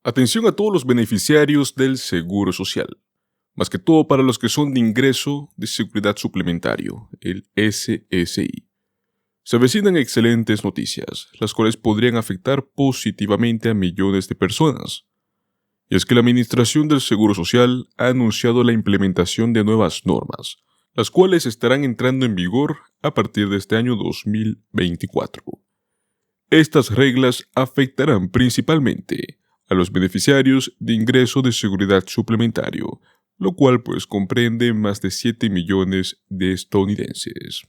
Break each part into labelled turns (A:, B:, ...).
A: Atención a todos los beneficiarios del Seguro Social, más que todo para los que son de ingreso de seguridad suplementario, el SSI. Se avecinan excelentes noticias, las cuales podrían afectar positivamente a millones de personas. Y es que la Administración del Seguro Social ha anunciado la implementación de nuevas normas, las cuales estarán entrando en vigor a partir de este año 2024. Estas reglas afectarán principalmente a los beneficiarios de ingreso de seguridad suplementario, lo cual comprende más de 7 millones de estadounidenses.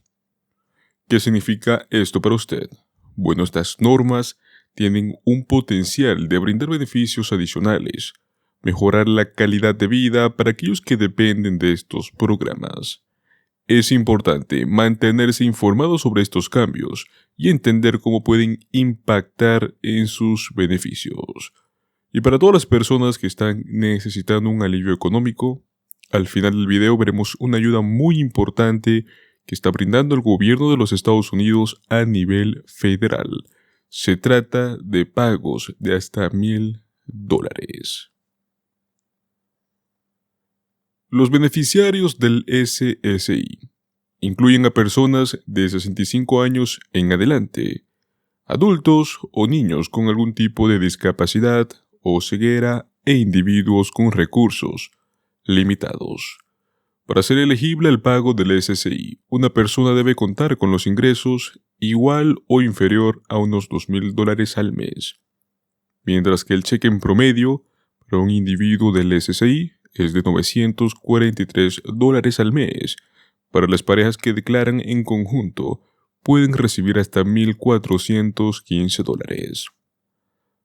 A: ¿Qué significa esto para usted? Bueno, estas normas tienen un potencial de brindar beneficios adicionales, mejorar la calidad de vida para aquellos que dependen de estos programas. Es importante mantenerse informado sobre estos cambios y entender cómo pueden impactar en sus beneficios. Y para todas las personas que están necesitando un alivio económico, al final del video veremos una ayuda muy importante que está brindando el gobierno de los Estados Unidos a nivel federal. Se trata de pagos de hasta $1,000. Los beneficiarios del SSI incluyen a personas de 65 años en adelante, adultos o niños con algún tipo de discapacidad o ceguera e individuos con recursos limitados. Para ser elegible al pago del SSI, una persona debe contar con los ingresos igual o inferior a unos $2,000 al mes, mientras que el cheque en promedio para un individuo del SSI es de $943 al mes. Para las parejas que declaran en conjunto, pueden recibir hasta $1,415.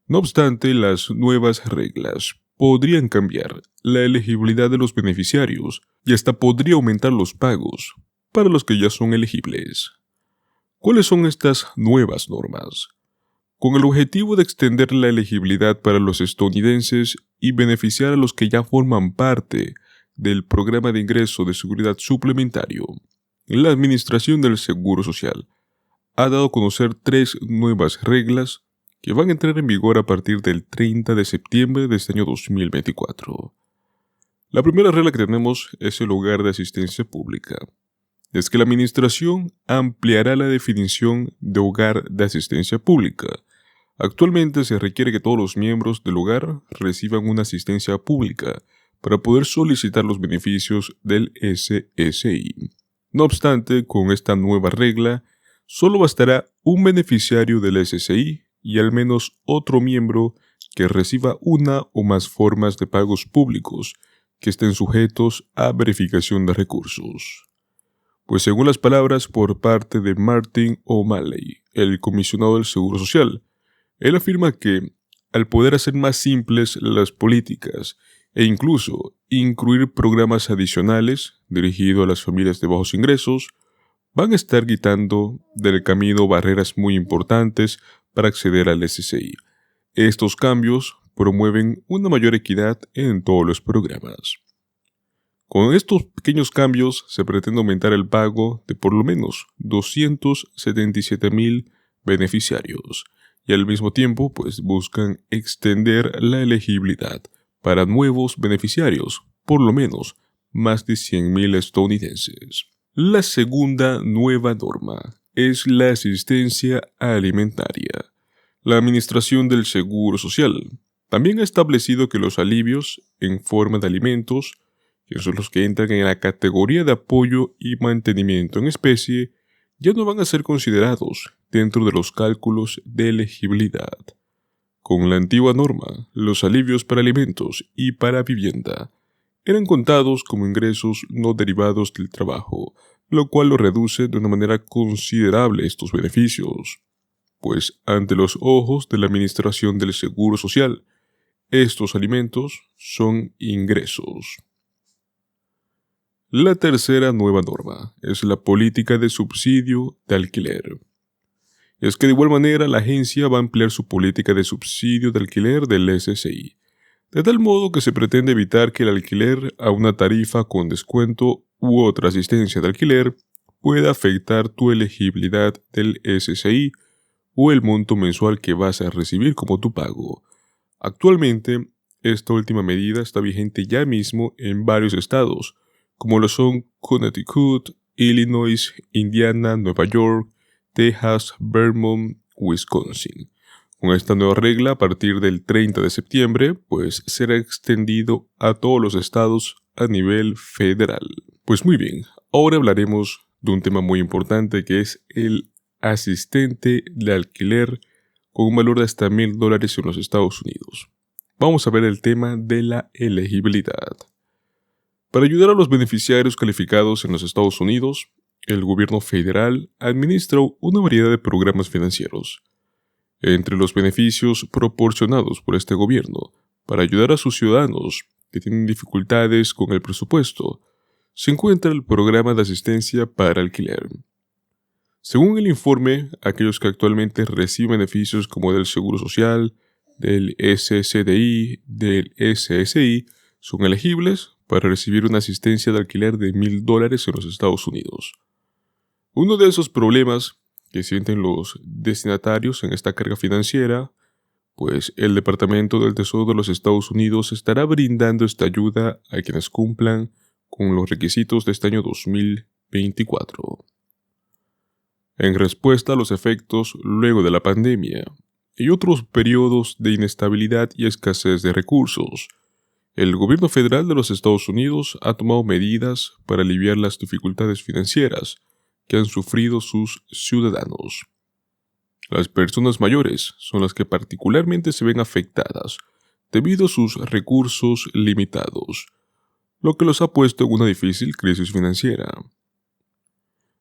A: No obstante, las nuevas reglas podrían cambiar la elegibilidad de los beneficiarios y hasta podría aumentar los pagos para los que ya son elegibles. ¿Cuáles son estas nuevas normas? Con el objetivo de extender la elegibilidad para los estadounidenses y beneficiar a los que ya forman parte del programa de ingreso de seguridad suplementario, la Administración del Seguro Social ha dado a conocer 3 nuevas reglas que van a entrar en vigor a partir del 30 de septiembre de este año 2024. La primera regla que tenemos es el hogar de asistencia pública. Es que la Administración ampliará la definición de hogar de asistencia pública. Actualmente se requiere que todos los miembros del hogar reciban una asistencia pública para poder solicitar los beneficios del SSI. No obstante, con esta nueva regla, solo bastará un beneficiario del SSI y al menos otro miembro que reciba una o más formas de pagos públicos que estén sujetos a verificación de recursos. Pues según las palabras por parte de Martin O'Malley, el comisionado del Seguro Social, él afirma que al poder hacer más simples las políticas e incluso incluir programas adicionales dirigidos a las familias de bajos ingresos, van a estar quitando del camino barreras muy importantes para acceder al SSI. Estos cambios promueven una mayor equidad en todos los programas. Con estos pequeños cambios se pretende aumentar el pago de por lo menos 277,000 beneficiarios y al mismo tiempo buscan extender la elegibilidad para nuevos beneficiarios, por lo menos más de 100,000 estadounidenses. La segunda nueva norma es la asistencia alimentaria. La Administración del Seguro Social también ha establecido que los alivios en forma de alimentos, que son los que entran en la categoría de apoyo y mantenimiento en especie, ya no van a ser considerados dentro de los cálculos de elegibilidad. Con la antigua norma, los alivios para alimentos y para vivienda eran contados como ingresos no derivados del trabajo, lo cual lo reduce de una manera considerable estos beneficios, pues ante los ojos de la Administración del Seguro Social, estos alimentos son ingresos. La tercera nueva norma es la política de subsidio de alquiler. Es que de igual manera la agencia va a ampliar su política de subsidio de alquiler del SSI, de tal modo que se pretende evitar que el alquiler a una tarifa con descuento u otra asistencia de alquiler pueda afectar tu elegibilidad del SSI o el monto mensual que vas a recibir como tu pago. Actualmente, esta última medida está vigente ya mismo en varios estados, como lo son Connecticut, Illinois, Indiana, Nueva York, Texas, Vermont, Wisconsin. Con esta nueva regla, a partir del 30 de septiembre, pues será extendido a todos los estados a nivel federal. Pues muy bien, ahora hablaremos de un tema muy importante que es el asistente de alquiler con un valor de hasta $1,000 en los Estados Unidos. Vamos a ver el tema de la elegibilidad. Para ayudar a los beneficiarios calificados en los Estados Unidos, el gobierno federal administra una variedad de programas financieros. Entre los beneficios proporcionados por este gobierno para ayudar a sus ciudadanos que tienen dificultades con el presupuesto, se encuentra el programa de asistencia para alquiler. Según el informe, aquellos que actualmente reciben beneficios como del Seguro Social, del SSDI, del SSI, son elegibles para recibir una asistencia de alquiler de $1,000 en los Estados Unidos. Uno de esos problemas que sienten los destinatarios en esta carga financiera, pues el Departamento del Tesoro de los Estados Unidos estará brindando esta ayuda a quienes cumplan con los requisitos de este año 2024. En respuesta a los efectos luego de la pandemia y otros periodos de inestabilidad y escasez de recursos, el gobierno federal de los Estados Unidos ha tomado medidas para aliviar las dificultades financieras que han sufrido sus ciudadanos. Las personas mayores son las que particularmente se ven afectadas debido a sus recursos limitados, lo que los ha puesto en una difícil crisis financiera.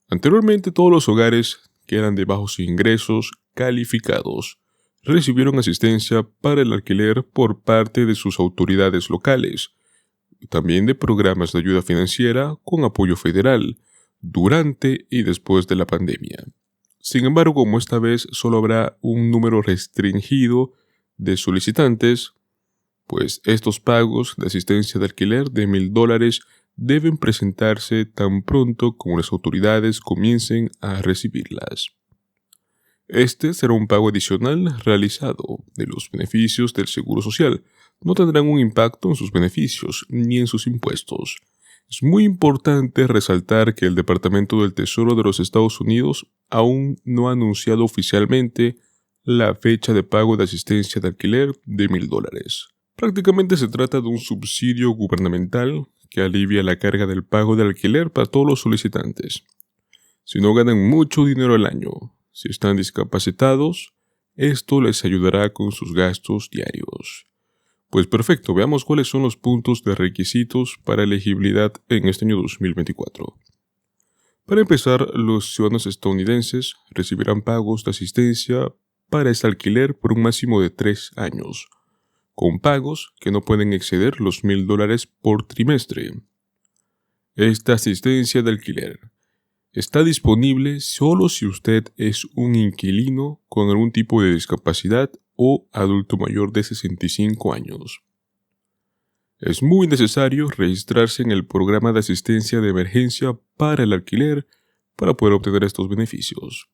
A: Anteriormente, todos los hogares que eran de bajos ingresos calificados recibieron asistencia para el alquiler por parte de sus autoridades locales, también de programas de ayuda financiera con apoyo federal durante y después de la pandemia. Sin embargo, como esta vez solo habrá un número restringido de solicitantes, pues estos pagos de asistencia de alquiler de $1,000 deben presentarse tan pronto como las autoridades comiencen a recibirlas. Este será un pago adicional realizado de los beneficios del Seguro Social. No tendrán un impacto en sus beneficios ni en sus impuestos. Es muy importante resaltar que el Departamento del Tesoro de los Estados Unidos aún no ha anunciado oficialmente la fecha de pago de asistencia de alquiler de $1,000. Prácticamente se trata de un subsidio gubernamental que alivia la carga del pago de alquiler para todos los solicitantes. Si no ganan mucho dinero al año, si están discapacitados, esto les ayudará con sus gastos diarios. Pues perfecto, veamos cuáles son los puntos de requisitos para elegibilidad en este año 2024. Para empezar, los ciudadanos estadounidenses recibirán pagos de asistencia para este alquiler por un máximo de 3 años, con pagos que no pueden exceder los $1,000 por trimestre. Esta asistencia de alquiler está disponible solo si usted es un inquilino con algún tipo de discapacidad o adulto mayor de 65 años. Es muy necesario registrarse en el programa de asistencia de emergencia para el alquiler para poder obtener estos beneficios.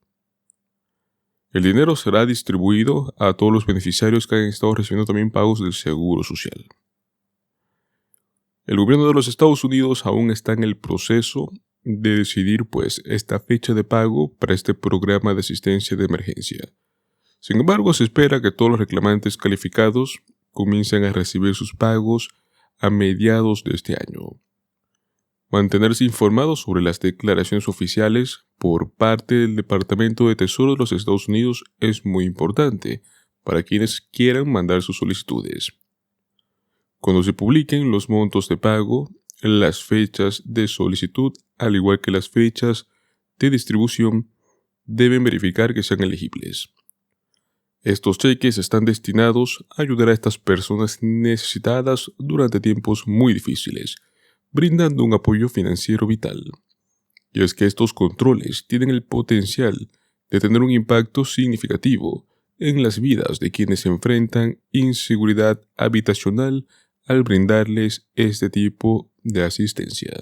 A: El dinero será distribuido a todos los beneficiarios que han estado recibiendo también pagos del Seguro Social. El gobierno de los Estados Unidos aún está en el proceso de decidir esta fecha de pago para este programa de asistencia de emergencia. Sin embargo, se espera que todos los reclamantes calificados comiencen a recibir sus pagos a mediados de este año. Mantenerse informados sobre las declaraciones oficiales por parte del Departamento de Tesoro de los Estados Unidos es muy importante para quienes quieran mandar sus solicitudes. Cuando se publiquen los montos de pago, las fechas de solicitud, al igual que las fechas de distribución, deben verificar que sean elegibles. Estos cheques están destinados a ayudar a estas personas necesitadas durante tiempos muy difíciles, brindando un apoyo financiero vital. Y es que estos controles tienen el potencial de tener un impacto significativo en las vidas de quienes enfrentan inseguridad habitacional al brindarles este tipo de asistencia.